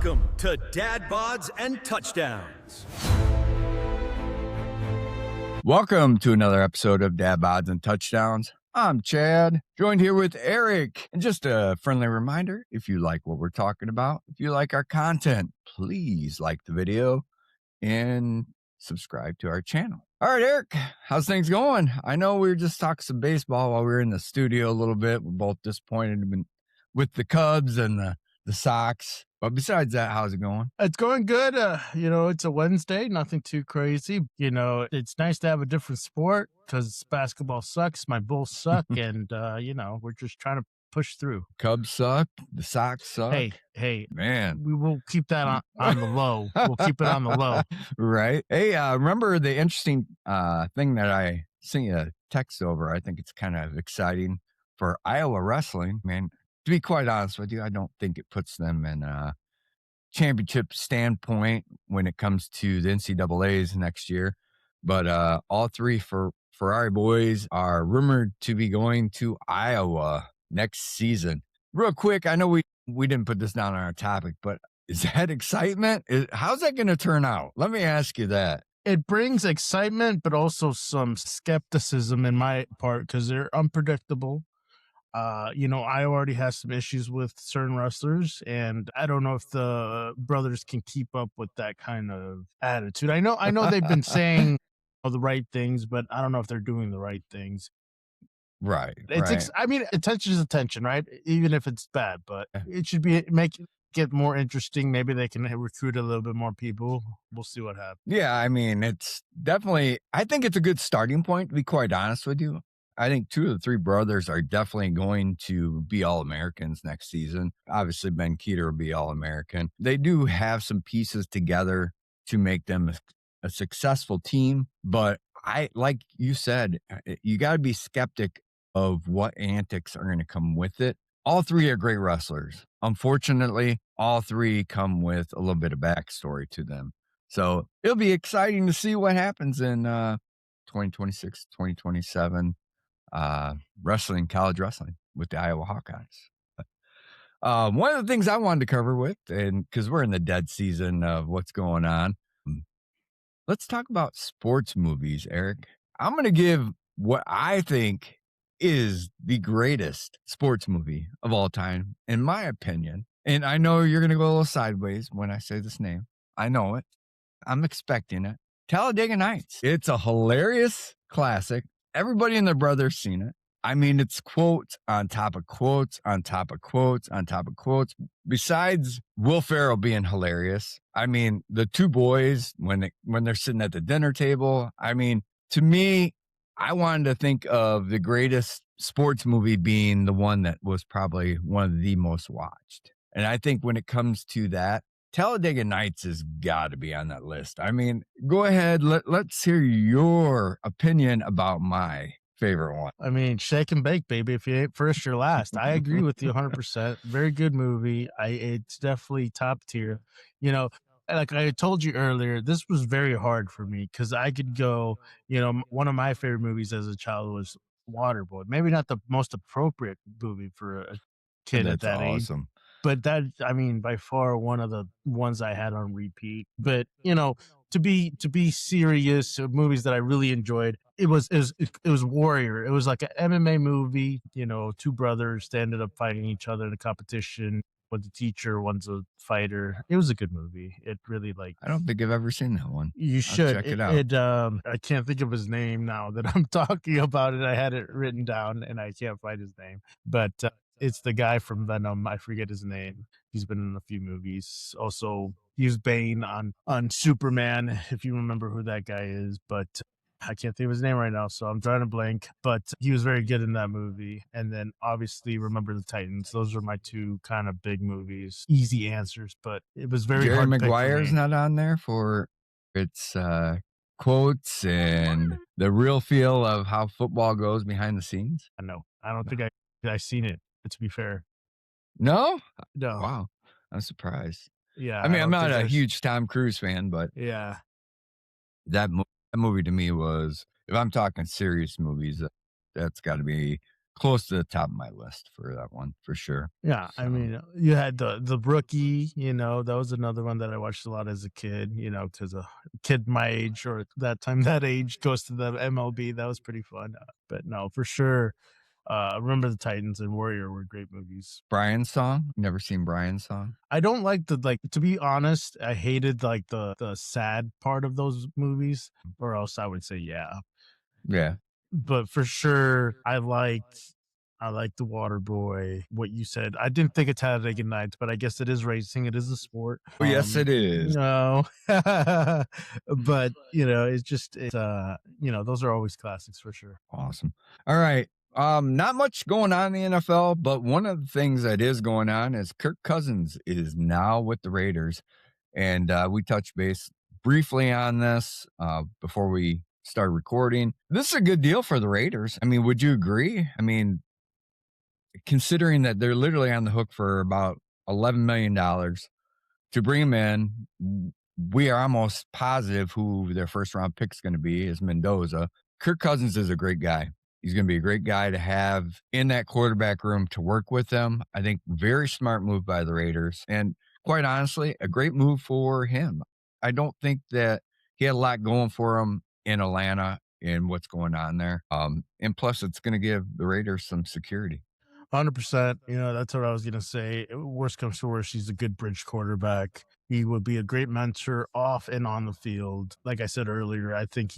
Welcome to Dad Bods and Touchdowns. Welcome to another episode of Dad Bods and Touchdowns. I'm Chad, joined here with Eric. And just a friendly reminder, if you like what we're talking about, if you like our content, please like the video and subscribe to our channel. All right, Eric, how's things going? I know we were just talking some baseball while we were in the studio a little bit. We're both disappointed with the Cubs and the Sox. But besides that, how's it going? It's going good. It's a Wednesday, nothing too crazy. It's nice to have a different sport because basketball sucks. My Bulls suck. And, we're just trying to push through. Cubs suck. The Sox suck. Hey, man, we will keep that on the low. We'll keep it on the low. Right. Hey, remember the interesting thing that I sent you a text over? I think it's kind of exciting for Iowa wrestling, man. To be quite honest with you, I don't think it puts them in a championship standpoint when it comes to the NCAAs next year. But all three Ferrari boys are rumored to be going to Iowa next season. Real quick, I know we didn't put this down on our topic, but is that excitement? How's that going to turn out? Let me ask you that. It brings excitement, but also some skepticism in my part because they're unpredictable. I already has some issues with certain wrestlers, and I don't know if the brothers can keep up with that kind of attitude. I know they've been saying the right things, but I don't know if they're doing the right things. Right. Attention is attention, right? Even if it's bad, but it should get more interesting. Maybe they can recruit a little bit more people. We'll see what happens. Yeah, I mean, it's definitely, I think it's a good starting point, to be quite honest with you. I think two of the three brothers are definitely going to be All-Americans next season. Obviously, Ben Keeter will be All-American. They do have some pieces together to make them a successful team. But like you said, you got to be skeptic of what antics are going to come with it. All three are great wrestlers. Unfortunately, all three come with a little bit of backstory to them. So it'll be exciting to see what happens in 2026, 2027. College wrestling with the Iowa Hawkeyes. One of the things I wanted to cover with, and because we're in the dead season of what's going on, let's talk about sports movies, Eric. I'm going to give what I think is the greatest sports movie of all time, in my opinion. And I know you're going to go a little sideways when I say this name. I know it. I'm expecting it. Talladega Nights. It's a hilarious classic. Everybody and their brother's seen it. I mean, it's quotes on top of quotes on top of quotes on top of quotes. Besides Will Ferrell being hilarious, I mean, the two boys, when they're sitting at the dinner table, I mean, to me, I wanted to think of the greatest sports movie being the one that was probably one of the most watched. And I think when it comes to that, Talladega Nights has got to be on that list. I mean, go ahead. Let's hear your opinion about my favorite one. I mean, shake and bake, baby. If you ain't first, you're last. I agree with you 100%. Very good movie. It's definitely top tier. Like I told you earlier, this was very hard for me because I could go, one of my favorite movies as a child was Waterboy. Maybe not the most appropriate movie for a kid at that awesome. age. But that, I mean, by far one of the ones I had on repeat. But to be serious, movies that I really enjoyed, it was Warrior. It was like an MMA movie. Two brothers, they ended up fighting each other in a competition. One's a teacher, one's a fighter. It was a good movie. It really I don't think I've ever seen that one. You should check it out. I can't think of his name now that I'm talking about it. I had it written down and I can't find his name, but. It's the guy from Venom. I forget his name. He's been in a few movies. Also, he was Bane on Superman, if you remember who that guy is. But I can't think of his name right now, so I'm trying to blank. But he was very good in that movie. And then, obviously, Remember the Titans. Those are my two kind of big movies. Easy answers, but it was very Jerry hard. Maguire's not on there for its quotes and the real feel of how football goes behind the scenes. I don't think I've seen it. To be fair. No? No. Wow. I'm surprised. Yeah. I mean, I'm not a huge Tom Cruise fan, but yeah, that movie to me was, if I'm talking serious movies, that's got to be close to the top of my list for that one for sure. Yeah, I So mean, you had the Rookie, that was another one that I watched a lot as a kid, because a kid my age or that time that age goes to the MLB. That was pretty fun. But no, for sure, Remember the Titans and Warrior were great movies. Brian's song, never seen Brian's song. I don't like to be honest, I hated like the sad part of those movies, or else I would say yeah. Yeah. But for sure, I like The Waterboy. What you said, I didn't think of Talladega Nights, but I guess it is racing. It is a sport. Oh, yes, it is. No, but those are always classics for sure. Awesome. All right. Not much going on in the NFL, but one of the things that is going on is Kirk Cousins is now with the Raiders. And we touched base briefly on this before we start recording. This is a good deal for the Raiders. I mean, would you agree? I mean, considering that they're literally on the hook for about $11 million to bring him in, we are almost positive who their first round pick is going to be is Mendoza. Kirk Cousins is a great guy. He's going to be a great guy to have in that quarterback room to work with them. I think very smart move by the Raiders. And quite honestly, a great move for him. I don't think that he had a lot going for him in Atlanta and what's going on there. And plus, it's going to give the Raiders some security. 100%. That's what I was gonna say. Worst comes to worst, he's a good bridge quarterback. He would be a great mentor off and on the field. Like I said earlier, I think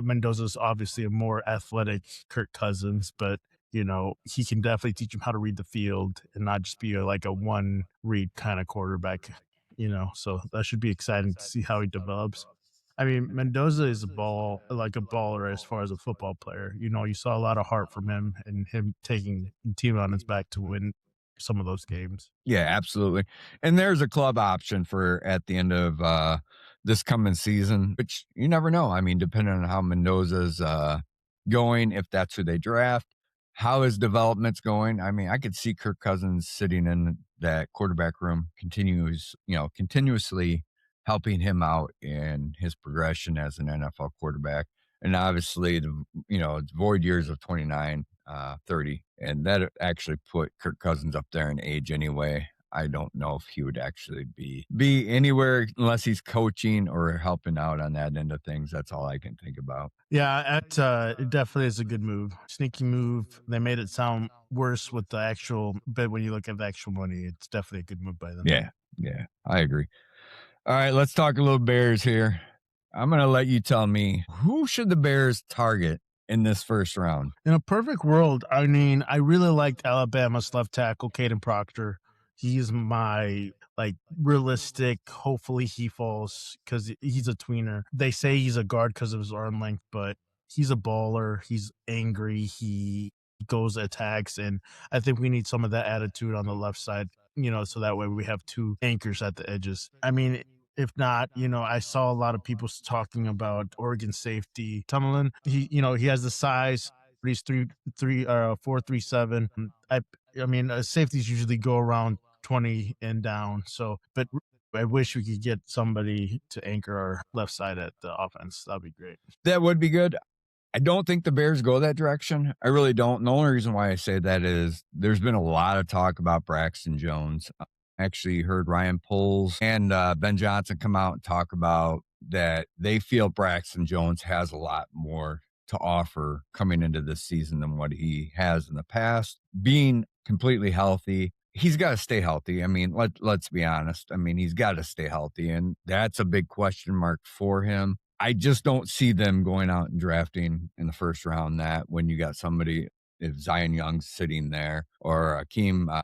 Mendoza's obviously a more athletic Kirk Cousins, but he can definitely teach him how to read the field and not just be like a one read kind of quarterback. So that should be exciting to see how he develops. I mean, Mendoza is like a baller as far as a football player. You saw a lot of heart from him and him taking the team on his back to win some of those games. Yeah, absolutely. And there's a club option for at the end of this coming season, which you never know. I mean, depending on how Mendoza's going, if that's who they draft, how his development's going. I mean, I could see Kirk Cousins sitting in that quarterback room, continuously helping him out in his progression as an NFL quarterback. And obviously, it's void years of 29, 30. And that actually put Kirk Cousins up there in age anyway. I don't know if he would actually be anywhere unless he's coaching or helping out on that end of things. That's all I can think about. Yeah, it definitely is a good move. Sneaky move. They made it sound worse with the actual, but when you look at the actual money, it's definitely a good move by them. Yeah, I agree. All right, let's talk a little Bears here. I'm going to let you tell me, who should the Bears target in this first round? In a perfect world, I mean, I really liked Alabama's left tackle, Caden Proctor. He's my realistic. Hopefully he falls because he's a tweener. They say he's a guard because of his arm length, but he's a baller. He's angry. He goes attacks, and I think we need some of that attitude on the left side. So that way we have two anchors at the edges. I mean, if not, I saw a lot of people talking about Oregon safety Tumlin. He has the size, but he's 4'3", 4'7". I mean, safeties usually go around 20 and down. So, but I wish we could get somebody to anchor our left side at the offense. That'd be great. That would be good. I don't think the Bears go that direction. I really don't. And the only reason why I say that is there's been a lot of talk about Braxton Jones. I actually heard Ryan Poles and Ben Johnson come out and talk about that they feel Braxton Jones has a lot more to offer coming into this season than what he has in the past. Being completely healthy, he's got to stay healthy. I mean, let's be honest. I mean, he's got to stay healthy, and that's a big question mark for him. I just don't see them going out and drafting in the first round that when you got somebody, if Zion Young's sitting there or Akeem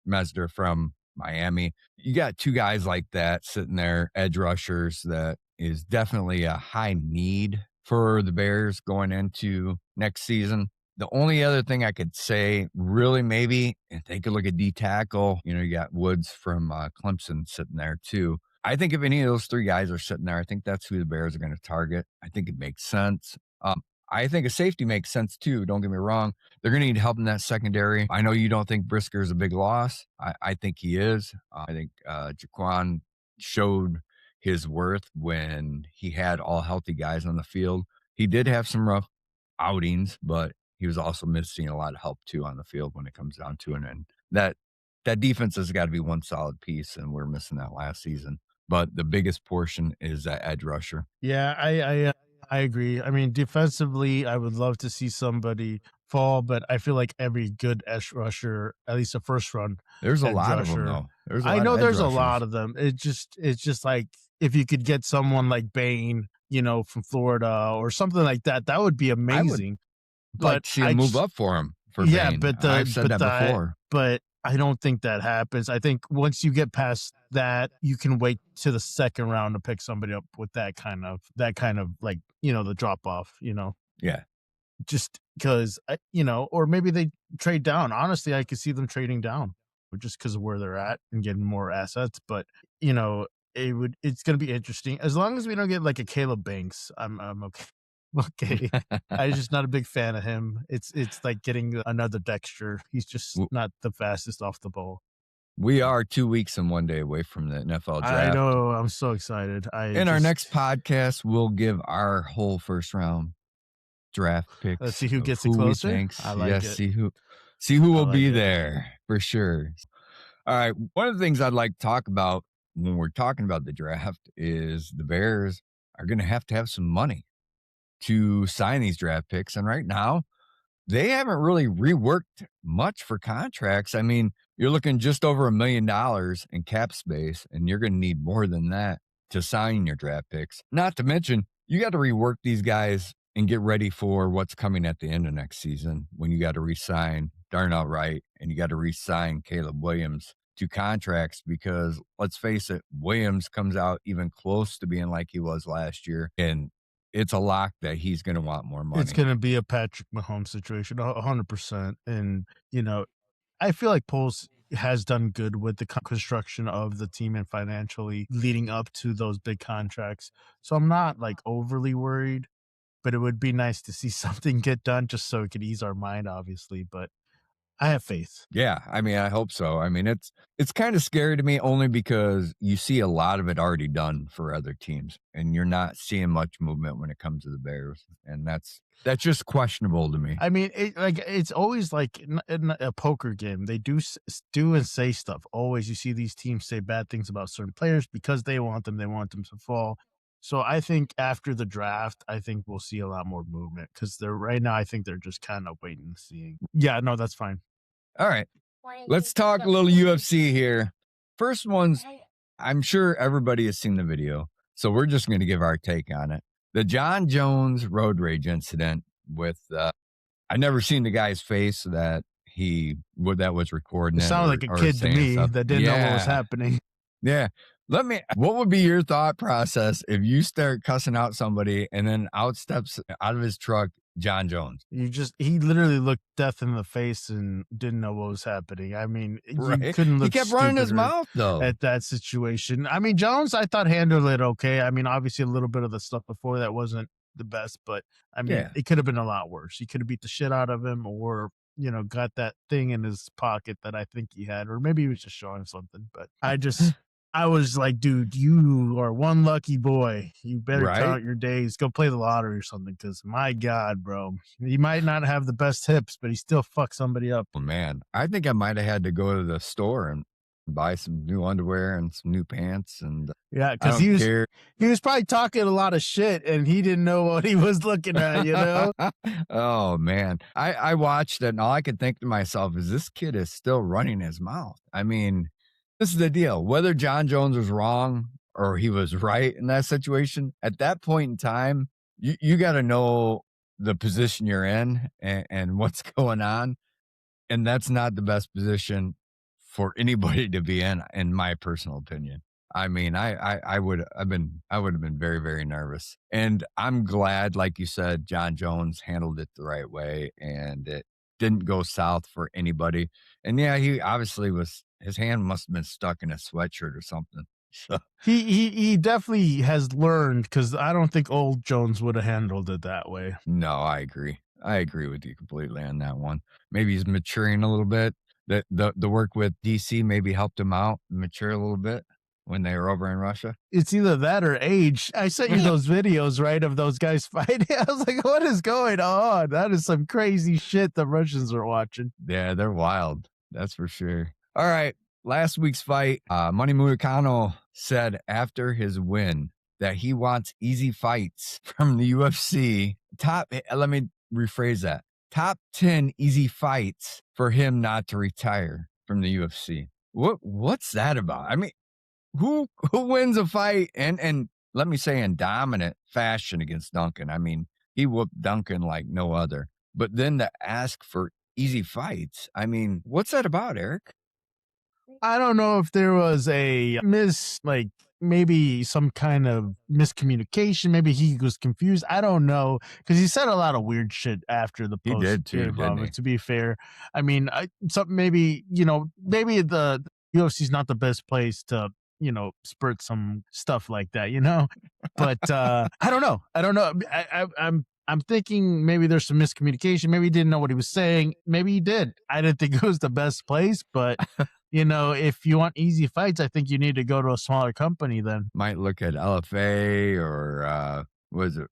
Mesder from Miami, you got two guys like that sitting there, edge rushers, that is definitely a high need for the Bears going into next season. The only other thing I could say, really, maybe, and take a look at D tackle, you got Woods from Clemson sitting there too. I think if any of those three guys are sitting there, I think that's who the Bears are going to target. I think it makes sense. I think a safety makes sense too. Don't get me wrong. They're going to need help in that secondary. I know you don't think Brisker is a big loss. I think he is. I think Jaquan showed his worth when he had all healthy guys on the field. He did have some rough outings, but he was also missing a lot of help too on the field when it comes down to it. And that defense has got to be one solid piece, and we're missing that last season. But the biggest portion is that edge rusher. Yeah, I agree. I mean, defensively, I would love to see somebody fall, but I feel like every good edge rusher, at least a first run There's a edge lot of them, rusher. though. There's a I lot of know edge there's a rushers. lot of them. It's just like if you could get someone like Bain, from Florida or something like that, that would be I would amazing. like But to see I him move just up for him for yeah, Bane. but I've said that before. but I don't think that happens. I think once you get past that, you can wait to the second round to pick somebody up with that kind of like, the drop off, Yeah. just because, or maybe they trade down. Honestly, I could see them trading down just because of where they're at and getting more assets. But, it's going to be interesting. As long as we don't get like a Caleb Banks, I'm okay. Okay. I'm just not a big fan of him. It's like getting another Dexter. He's just W- not the fastest off the ball. We are 2 weeks and 1 day away from the NFL I draft. know. I'm so excited. In our next podcast, we'll give our whole first round draft picks. Let's see who of gets it who we closer. thinks. I like Yes, it. see who will like be it. there for sure. All right. One of the things I'd like to talk about when we're talking about the draft is the Bears are going to have some money to sign these draft picks. And right now, they haven't really reworked much for contracts. I mean, you're looking just over $1 million in cap space, and you're going to need more than that to sign your draft picks. Not to mention, you got to rework these guys and get ready for what's coming at the end of next season when you got to re-sign Darnell Wright and you got to re-sign Caleb Williams to contracts because let's face it, Williams comes out even close to being like he was last year. And it's a lock that he's going to want more money. It's going to be a Patrick Mahomes situation, 100%. And, I feel like Poles has done good with the construction of the team and financially leading up to those big contracts. So I'm not like overly worried, but it would be nice to see something get done just so it could ease our mind, obviously. But I have faith. Yeah, I mean, I hope so. I mean, it's kind of scary to me only because you see a lot of it already done for other teams, and you're not seeing much movement when it comes to the Bears, and that's just questionable to me. I mean, it's always like in a poker game. They do and say stuff. Always, you see these teams say bad things about certain players because they want them. They want them to fall. So I think after the draft, I think we'll see a lot more movement because they're right now. I think they're just kind of waiting and seeing. Yeah, no, that's fine. All right, let's talk a little UFC here. First one's, I'm sure everybody has seen the video, so we're just going to give our take on it. The John Jones road rage incident with, I never seen the guy's face that was recording. It sounded like a kid to me that didn't know what was happening. Yeah. What would be your thought process if you start cussing out somebody and then out of his truck John Jones? He literally looked death in the face and didn't know what was happening. I mean, Right. you couldn't look He kept running his stupider mouth though. at that situation. I mean, Jones, I thought handled it okay. I mean, obviously a little bit of the stuff before that wasn't the best, but I mean, Yeah. it could have been a lot worse. He could have beat the shit out of him or, got that thing in his pocket that I think he had, or maybe he was just showing something, but I was like, dude, you are one lucky boy. You better Right? count your days. Go play the lottery or something. Because my God, bro, he might not have the best hips, but he still fucked somebody up. Well, man, I think I might have had to go to the store and buy some new underwear and some new pants. And Yeah, I because don't care. he was probably talking a lot of shit, and he didn't know what he was looking at. Oh man, I watched it, and all I could think to myself is, this kid is still running his mouth. I mean, this is the deal. Whether John Jones was wrong or he was right in that situation, at that point in time, you got to know the position you're in and what's going on. And that's not the best position for anybody to be in my personal opinion. I mean, I would have been very, very nervous. And I'm glad, like you said, John Jones handled it the right way and it didn't go south for anybody. And yeah, he obviously his hand must have been stuck in a sweatshirt or something. So He definitely has learned, because I don't think old Jones would have handled it that way. no, I agree. I agree with you completely on that one. Maybe he's maturing a little bit. The work with DC maybe helped him out mature a little bit. when they were over in Russia? It's either that or age. I sent you those videos, right, of those guys fighting. I was like, what is going on? That is some crazy shit the Russians are watching. Yeah, they're wild. That's for sure. All right. Last week's fight, Money Murakano said after his win that he wants easy fights from the UFC. Let me rephrase that. Top 10 easy fights for him not to retire from the UFC. What's that about? I mean, who wins a fight and let me say in dominant fashion against Duncan? I mean, he whooped Duncan like no other. But then to ask for easy fights, I mean, what's that about, Eric? I don't know if there was like maybe some kind of miscommunication. Maybe he was confused. I don't know because he said a lot of weird shit after the He post. did too, didn't he? To be fair, I mean, maybe maybe the UFC is not the best place to spurt some stuff like that, But I don't know. I don't know. I'm thinking maybe there's some miscommunication. Maybe he didn't know what he was saying. Maybe he did. I didn't think it was the best place, but if you want easy fights, I think you need to go to a smaller company then. Might look at LFA or was it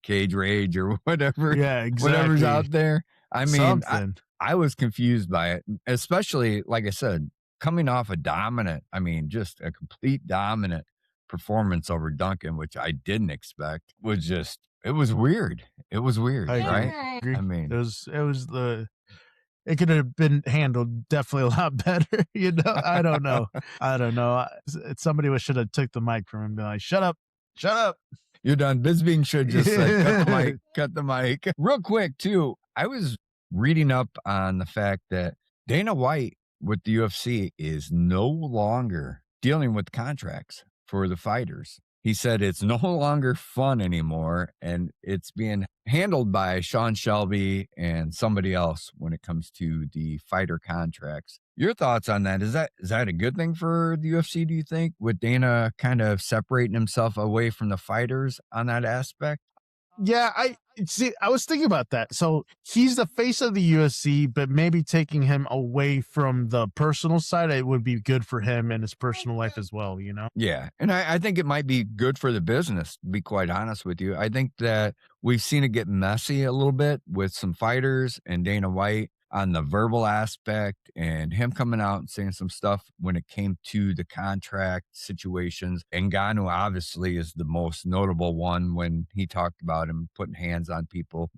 Cage Rage or whatever. Yeah, Whatever's exactly. out there. I mean, Something. I was confused by it, especially like I said, coming off a dominant, I mean, just a complete dominant performance over Duncan, which I didn't expect, it was weird. It was weird, I right? agree. I mean, it could have been handled definitely a lot better. I don't know. I don't know. Somebody should have took the mic from him and been like, shut up. you're done. Bisbing should just say, cut the mic. Real quick, too, I was reading up on the fact that Dana White with the UFC is no longer dealing with contracts for the fighters. He said it's no longer fun anymore, and it's being handled by Sean Shelby and somebody else when it comes to the fighter contracts. Your thoughts on that? Is that a good thing for the UFC, do you think, with Dana kind of separating himself away from the fighters on that aspect? Yeah, I was thinking about that. So he's the face of the UFC, but maybe taking him away from the personal side, it would be good for him and his personal life as well, Yeah. And I think it might be good for the business, to be quite honest with you. I think that we've seen it get messy a little bit with some fighters and Dana White on the verbal aspect and him coming out and saying some stuff when it came to the contract situations. And Ngannou obviously is the most notable one when he talked about him putting hands on people,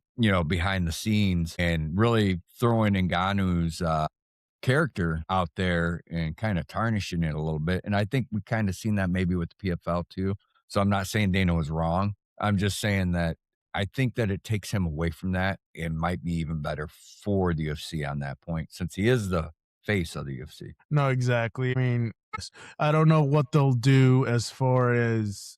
behind the scenes and really throwing Ngannou's character out there and kind of tarnishing it a little bit. And I think we kind of seen that maybe with the PFL too. So I'm not saying Dana was wrong. I'm just saying that I think that it takes him away from that and might be even better for the UFC on that point, since he is the face of the UFC. No, exactly. I mean, I don't know what they'll do as far as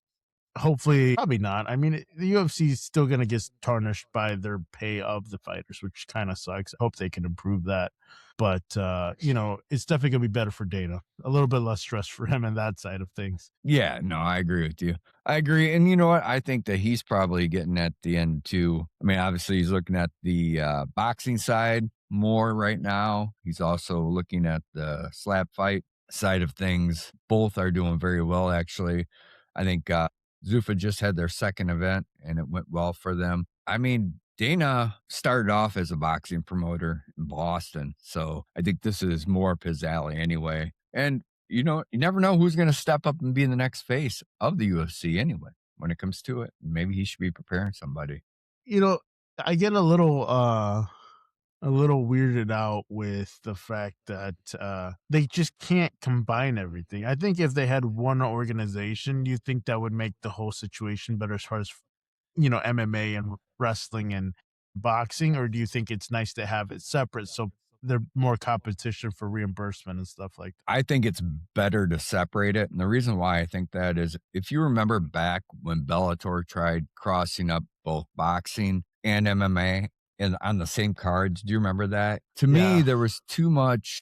hopefully, probably not. I mean, the UFC is still going to get tarnished by their pay of the fighters, which kind of sucks. I hope they can improve that. But, it's definitely going to be better for Dana. A little bit less stress for him and that side of things. Yeah, no, I agree with you. I agree. And you know what? I think that he's probably getting at the end too. I mean, obviously, he's looking at the boxing side more right now. He's also looking at the slap fight side of things. Both are doing very well, actually. I think Zuffa just had their second event and it went well for them. I mean, Dana started off as a boxing promoter in Boston. So I think this is more up his alley anyway. And, you never know who's going to step up and be the next face of the UFC anyway, when it comes to it. Maybe he should be preparing somebody. I get a little weirded out with the fact that they just can't combine everything. I think if they had one organization, do you think that would make the whole situation better as far as MMA and wrestling and boxing, or do you think it's nice to have it separate so there's more competition for reimbursement and stuff like that? I think it's better to separate it. And the reason why I think that is if you remember back when Bellator tried crossing up both boxing and MMA and on the same cards, do you remember that? To me, Yeah. there's too much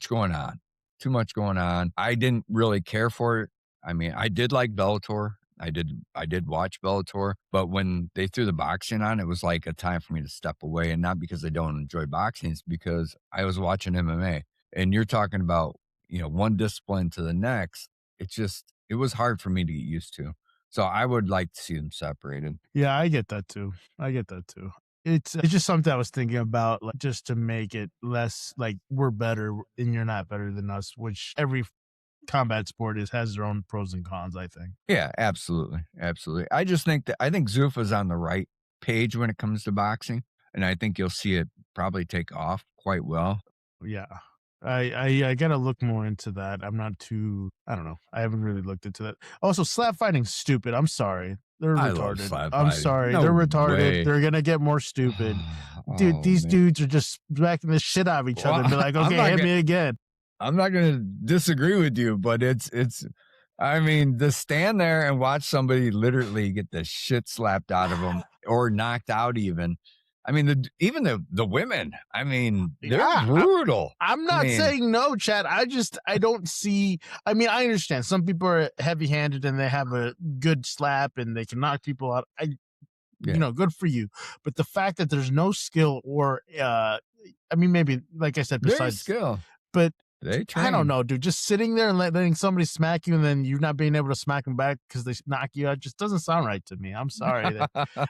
going on. Too much going on. I didn't really care for it. I mean, I did like Bellator. I did watch Bellator, but when they threw the boxing on, it was like a time for me to step away, and not because I don't enjoy boxing, it's because I was watching MMA. And you're talking about, one discipline to the next. it was hard for me to get used to. So I would like to see them separated. Yeah, I get that too. I get that too. It's just something I was thinking about, like just to make it less like we're better and you're not better than us, which every combat sport has their own pros and cons, I think. Yeah, absolutely. Absolutely. I think Zuffa's on the right page when it comes to boxing. And I think you'll see it probably take off quite well. Yeah. I gotta look more into that. I'm not too I don't know. I haven't really looked into that. Also, slap fighting's stupid. I'm sorry. They're I love retarded. slap I'm fighting. sorry. No They're retarded. way. They're gonna get more stupid. Dude, Oh, these man. dudes are just smacking the shit out of each other and be Well, like, I'm okay, not hit gonna- me again. I'm not going to disagree with you, but I mean, to stand there and watch somebody literally get the shit slapped out of them or knocked out even. I mean, even the women, I mean, they're Yeah, brutal. I'm not saying no, Chad. I don't see. I mean, I understand some people are heavy handed and they have a good slap and they can knock people out. Yeah. Good for you. But the fact that there's no skill or, I mean, maybe, like I said, There's besides skill. but They train. I don't know, dude. Just sitting there and letting somebody smack you and then you not being able to smack them back because they knock you out just doesn't sound right to me. I'm sorry.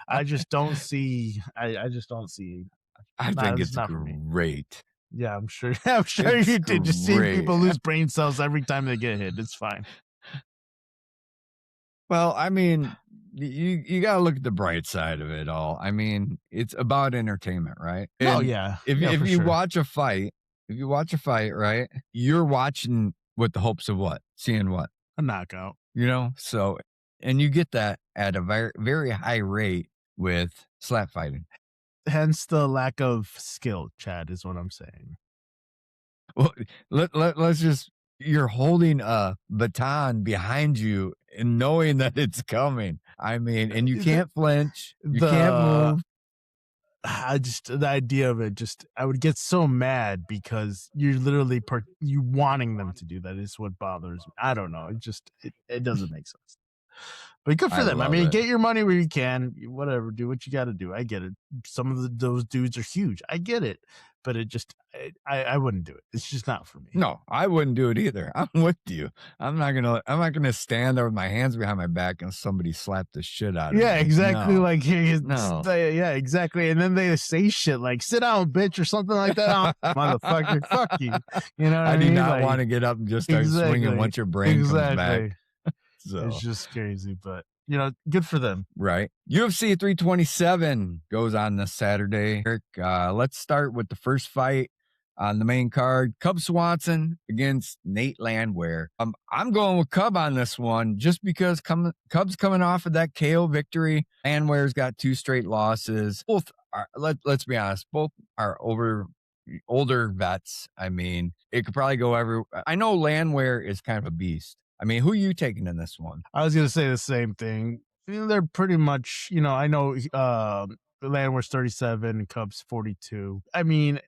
I just don't see. I just don't see. I Nah, think it's it's not for me. great. Yeah, I'm sure. I'm sure It's you did. Just seeing great. people lose brain cells every time they get hit. It's fine. Well, I mean, you got to look at the bright side of it all. I mean, it's about entertainment, right? Oh And yeah. If Yeah, if for you sure. watch a fight, right, you're watching with the hopes of what? Seeing what? A knockout. So, and you get that at a very, very high rate with slap fighting. Hence the lack of skill, Chad, is what I'm saying. Well, let's just, you're holding a baton behind you and knowing that it's coming. I mean, and you can't flinch, you can't move. The idea of it, I would get so mad because you're literally you wanting them to do that is what bothers me. I don't know. It doesn't make sense. But good for I them. I love mean, it. get your money where you can. Whatever, do what you got to do. I get it. Some of those dudes are huge. I get it, but I wouldn't do it. It's just not for me. No, I wouldn't do it either. I'm with you. I'm not gonna stand there with my hands behind my back and somebody slap the shit out of me. Yeah, exactly. No. Like, No. yeah, exactly. And then they say shit like "sit down, bitch" or something like that. Oh, motherfucker, fuck you. You know what I I do mean? not Like, want to get up and just start swinging once your brain comes back. So. It's just crazy, but good for them. Right. UFC 327 goes on this Saturday. Erick, let's start with the first fight on the main card. Cub Swanson against Nate Landwehr. I'm going with Cub on this one just because Cub's coming off of that KO victory. Landwehr's got 2 straight losses. Both are, let's be honest, both are older vets. I mean, it could probably go I know Landwehr is kind of a beast. I mean, who are you taking in this one? I was gonna say the same thing. They're pretty much, I know Landwehr's 37 and Cub's 42. I mean,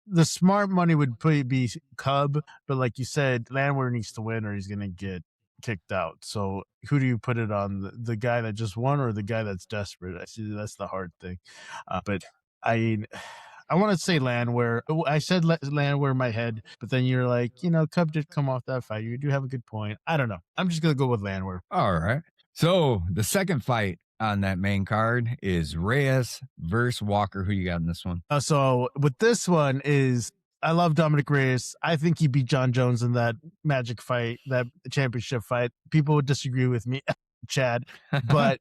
the smart money would be Cub, but like you said, Landwehr needs to win or he's gonna get kicked out. So who do you put it on? The guy that just won or the guy that's desperate? I see that's the hard thing. But I want to say Landwehr. I said Landwehr in my head, but then you're like, Cub did come off that fight. You do have a good point. I don't know. I'm just going to go with Landwehr. All right. So the second fight on that main card is Reyes versus Walker. Who you got in this one? So with this one I love Dominic Reyes. I think he beat John Jones in that magic fight, that championship fight. People would disagree with me, Chad, but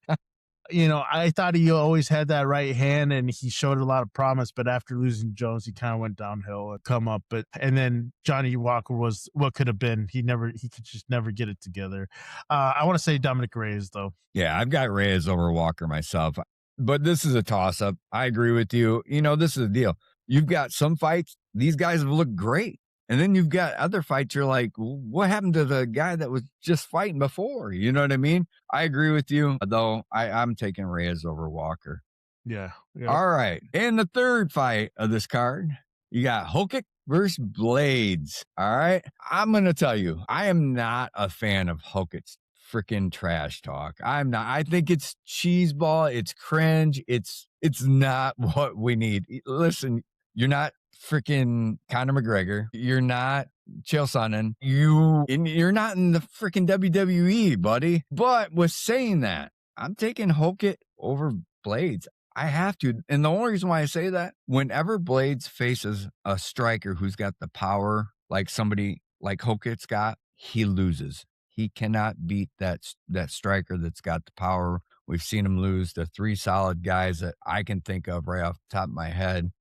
I thought he always had that right hand and he showed a lot of promise, but after losing Jones, he kind of went downhill and come up. And then Johnny Walker was what could have been. He could just never get it together. I want to say Dominic Reyes though. Yeah, I've got Reyes over Walker myself, but this is a toss up. I agree with you. This is the deal. You've got some fights, these guys have looked great. And then you've got other fights, you're like, what happened to the guy that was just fighting before? You know what I mean? I agree with you, though I'm taking Reyes over Walker. Yeah. All right. In the third fight of this card, you got Hokic versus Blades. All right. I'm going to tell you, I am not a fan of Hokic's freaking trash talk. I'm not. I think it's cheeseball. It's cringe. It's not what we need. Listen, you're not freaking Conor McGregor. You're not Chael Sonnen, you're not in the freaking WWE, buddy. But with saying that, I'm taking Hokit over Blades. I have to. And the only reason why I say that, whenever Blades faces a striker who's got the power like somebody like Hokit's got, he loses. He cannot beat that striker that's got the power. We've seen him lose to 3 solid guys that I can think of right off the top of my head.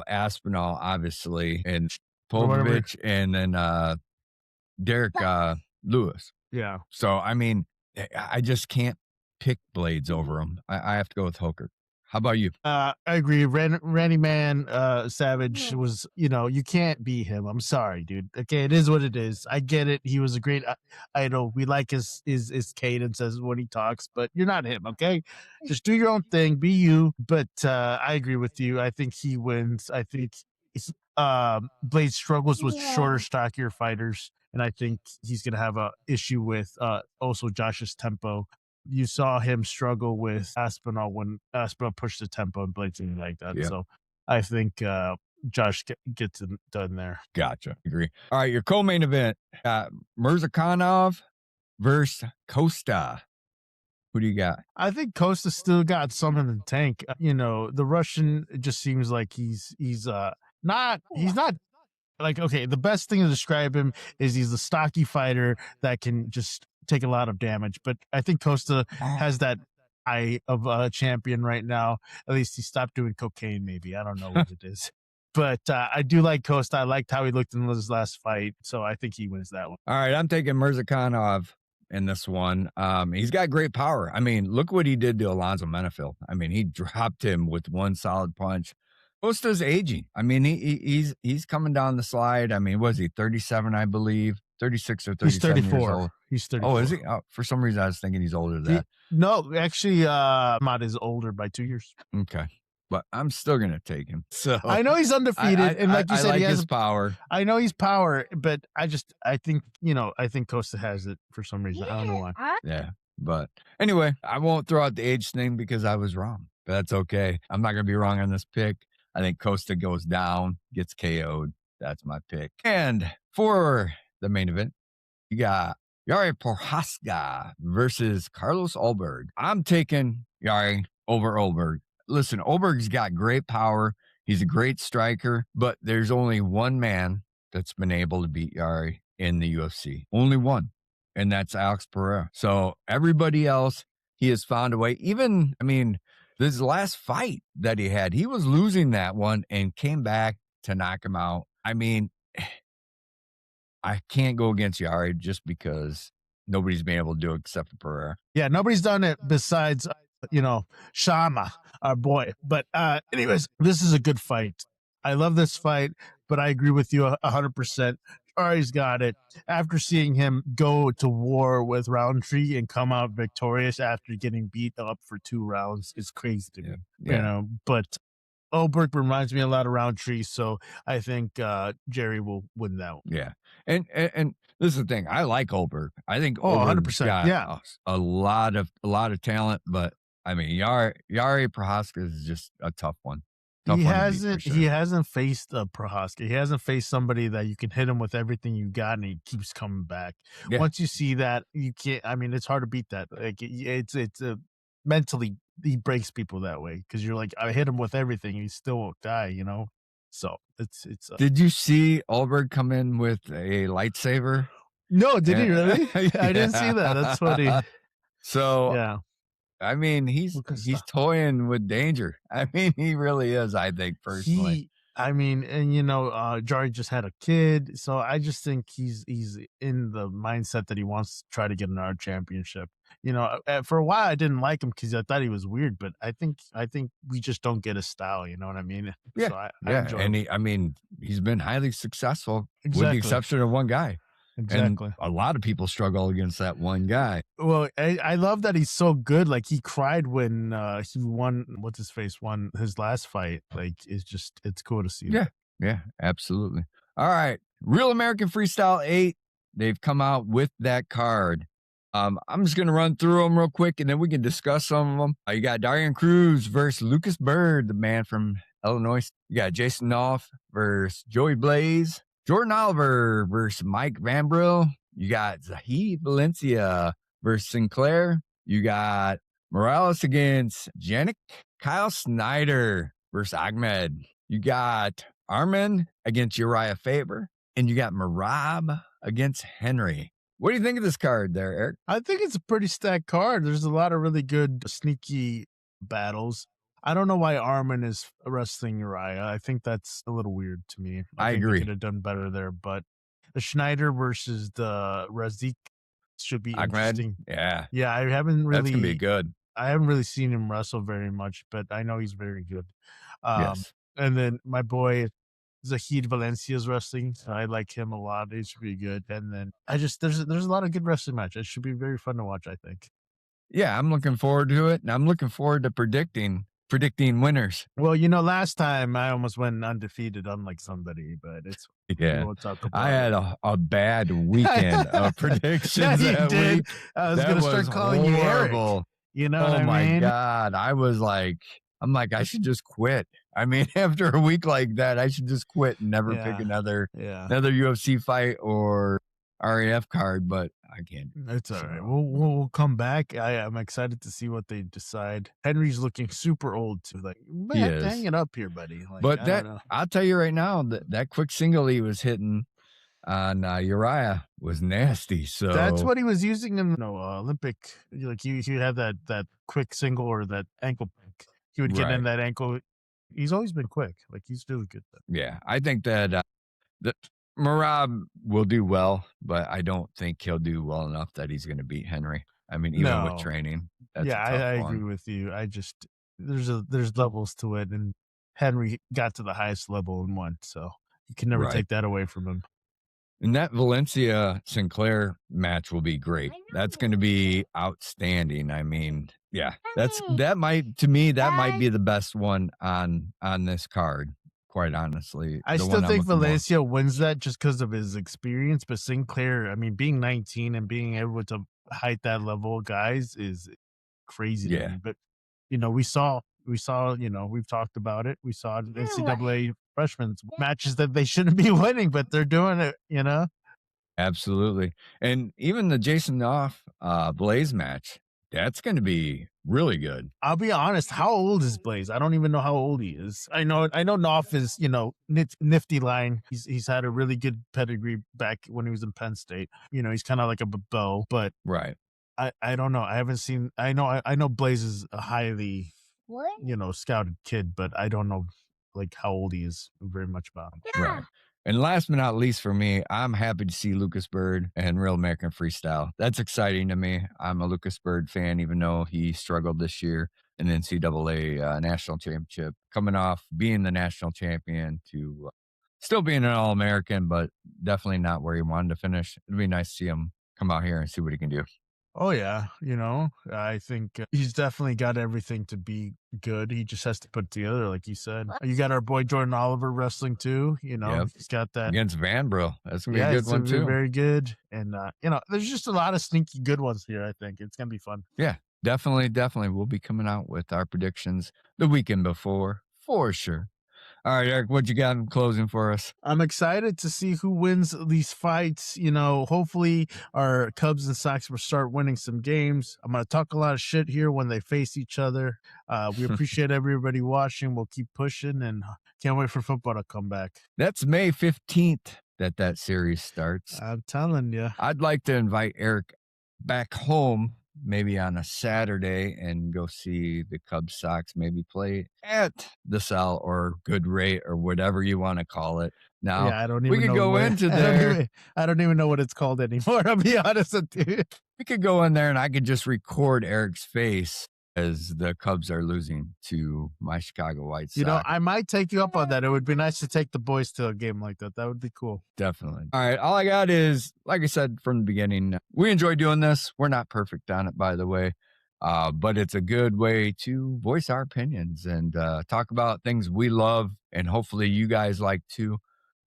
Aspinall, obviously, and Popovich, and then Derek Lewis. Yeah. So, I mean, I just can't pick Blades over him. I have to go with Hooker. How about you? I agree. Randy Man Savage was, you can't beat him. I'm sorry, dude. Okay, it is what it is. I get it. He was a great idol. We like his cadence as when he talks, but you're not him, okay? Just do your own thing. Be you. But I agree with you. I think he wins. I think Blade struggles with shorter, stockier fighters, and I think he's going to have a issue with also Josh's tempo. You saw him struggle with Aspinall when Aspinall pushed the tempo and Blade things like that. Yeah. So I think Josh gets it done there. Gotcha. Agree. All right, your co-main event, Mirzakhanov versus Costa. Who do you got? I think Costa still got some in the tank. The Russian, it just seems like he's not like, okay, the best thing to describe him is he's a stocky fighter that can just take a lot of damage. But I think Costa has that eye of a champion right now. At least he stopped doing cocaine, maybe. I don't know what it is. But I do like Costa. I liked how he looked in his last fight. So I think he wins that one. All right, I'm taking Mirzakhanov in this one. He's got great power. I mean, look what he did to Alonzo Menifil. I mean, he dropped him with one solid punch. Costa's aging. I mean, he's coming down the slide. I mean, was he 37, I believe? 36 or 37 He's 34. years old. He's 34. Oh, is he? Oh, for some reason, I was thinking he's older than that. No, actually, Ahmad is older by 2 years. Okay. But I'm still going to take him. So I know he's undefeated. And like you said, he has his power. I know he's power, but I think Costa has it for some reason. I don't know why. Yeah. But anyway, I won't throw out the age thing because I was wrong. But that's okay. I'm not going to be wrong on this pick. I think Costa goes down, gets KO'd. That's my pick. And for the main event, you got Yari Prochazka versus Carlos Ulberg. I'm taking Yari over Ulberg. Listen, Ulberg's got great power. He's a great striker, but there's only one man that's been able to beat Yari in the UFC. Only one, and that's Alex Pereira. So everybody else, he has found a way. Even, I mean, this last fight that he had, he was losing that one and came back to knock him out. I mean, I can't go against Yari just because nobody's been able to do it except for Pereira. Yeah, nobody's done it besides, Shama, our boy. But anyways, this is a good fight. I love this fight, but I agree with you 100%. Yari's got it. After seeing him go to war with Roundtree and come out victorious after getting beat up for 2 rounds is crazy to me. Yeah. But Ulberg reminds me a lot of Roundtree, so I think Jerry will win that one. Yeah. And this is the thing. I like Ulberg. I think Ulberg's 100%. got a lot of talent, but I mean, Yari Prochazka is just a tough one. He hasn't faced a Prochazka. He hasn't faced somebody that you can hit him with everything you got and he keeps coming back. Yeah. Once you see that, you can't. I mean, it's hard to beat that. Like it's mentally, he breaks people that way because you're like, I hit him with everything, he still won't die. So it's. Did you see Ulberg come in with a lightsaber? No, did he really? I didn't see that. That's funny. So yeah. I mean, he's toying with danger. I mean, he really is, I think, personally. Jari just had a kid, so I just think he's in the mindset that he wants to try to get another championship. For a while I didn't like him because I thought he was weird, but I think we just don't get his style. You know what I mean? Yeah, so I enjoy him. He's been highly successful with the Exactly. exception of one guy. Exactly. And a lot of people struggle against that one guy. Well, I love that he's so good. Like, he cried when he won his last fight. Like, it's cool to see. Yeah, absolutely. All right. Real American Freestyle 8. They've come out with that card. I'm just going to run through them real quick, and then we can discuss some of them. You got Darian Cruz versus Lucas Bird, the man from Illinois. You got Jason Knopf versus Joey Blaze. Jordan Oliver versus Mike Vanbril. You got Zahid Valencia versus Sinclair. You got Morales against Janik. Kyle Snyder versus Ahmed. You got Armin against Uriah Faber. And you got Marab against Henry. What do you think of this card there, Eric? I think it's a pretty stacked card. There's a lot of really good sneaky battles. I don't know why Armin is wrestling Uriah. I think that's a little weird to me. I think agree. They could have done better there, but the Schneider versus the Razik should be Ahmed? interesting. Yeah. Yeah, I haven't really. That's going to be good. I haven't really seen him wrestle very much, but I know he's very good. Yes. And then my boy Zahid Valencia's wrestling. I like him a lot. He should be good. And then there's a lot of good wrestling matches. It should be very fun to watch, I think. Yeah, I'm looking forward to it. And I'm looking forward to predicting winners. Well, last time I almost went undefeated, unlike somebody, but it's Yeah. we'll talk about I had a bad weekend of predictions Yeah, you that did. week. I was That gonna start was calling you Eric. horrible. You know what Oh I my mean? God. I'm like, I should just quit. I mean, after a week like that, I should just quit and never pick another UFC fight or RAF card, but I can't. It's all right. We'll come back. I'm excited to see what they decide. Henry's looking super old too. Like, He man, is. hang it up here, buddy. Like, But I don't know. I'll tell you right now, that quick single he was hitting on Uriah was nasty. So That's what he was using in Olympic. Like he had that quick single or that ankle pick. He would get in that ankle. He's always been quick. Like he's really good. Yeah, I think that Marab will do well, but I don't think he'll do well enough that he's going to beat Henry. I mean, even with training. That's a tough I one. agree with you. I just there's levels to it, and Henry got to the highest level and won, so you can never take that away from him. And that Valencia Sinclair match will be great. That's going to be outstanding. I mean, yeah, that might be the best one on this card. Quite honestly, I still think Valencia wins that just because of his experience, but Sinclair, I mean, being 19 and being able to hide that level of guys is crazy to me. But we saw, we've talked about it. We saw NCAA freshmen matches that they shouldn't be winning, but they're doing it, Absolutely. And even the Jason Knopf Blaze match, that's going to be really good. I'll be honest. How old is Blaze? I don't even know how old he is. I know Knopf is, nifty line. He's had a really good pedigree back when he was in Penn State. He's kind of like a Bo, but I don't know. I haven't seen. I know Blaze is a highly, scouted kid, but I don't know like how old he is very much about him. Right. And last but not least for me, I'm happy to see Lucas Bird and Real American Freestyle. That's exciting to me. I'm a Lucas Bird fan, even though he struggled this year in the NCAA national championship, coming off being the national champion to still being an All-American, but definitely not where he wanted to finish. It'd be nice to see him come out here and see what he can do. Oh, yeah. I think he's definitely got everything to be good. He just has to put it together, like you said. You got our boy Jordan Oliver wrestling too. He's got that. Against Vanbril. That's going to be a good one too. Very good. And, there's just a lot of sneaky good ones here, I think. It's going to be fun. Yeah, definitely. We'll be coming out with our predictions the weekend before, for sure. All right, Eric, what you got in closing for us? I'm excited to see who wins these fights. Hopefully our Cubs and Sox will start winning some games. I'm going to talk a lot of shit here when they face each other. We appreciate everybody watching. We'll keep pushing and can't wait for football to come back. That's May 15th that series starts. I'm telling you. I'd like to invite Eric back home maybe on a Saturday and go see the Cubs Sox maybe play at the Cell or Good Rate or whatever you want to call it. Now, I don't even we could know go into there. I don't even know what it's called anymore, I'll be honest with you. We could go in there and I could just record Eric's face as the Cubs are losing to my Chicago White Sox. I might take you up on that. It would be nice to take the boys to a game like that. That would be cool. Definitely. All right. All I got is, like I said from the beginning, we enjoy doing this. We're not perfect on it, by the way. But it's a good way to voice our opinions and talk about things we love. And hopefully you guys like too.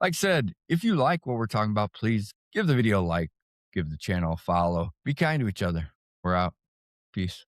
Like I said, if you like what we're talking about, please give the video a like, give the channel a follow. Be kind to each other. We're out. Peace.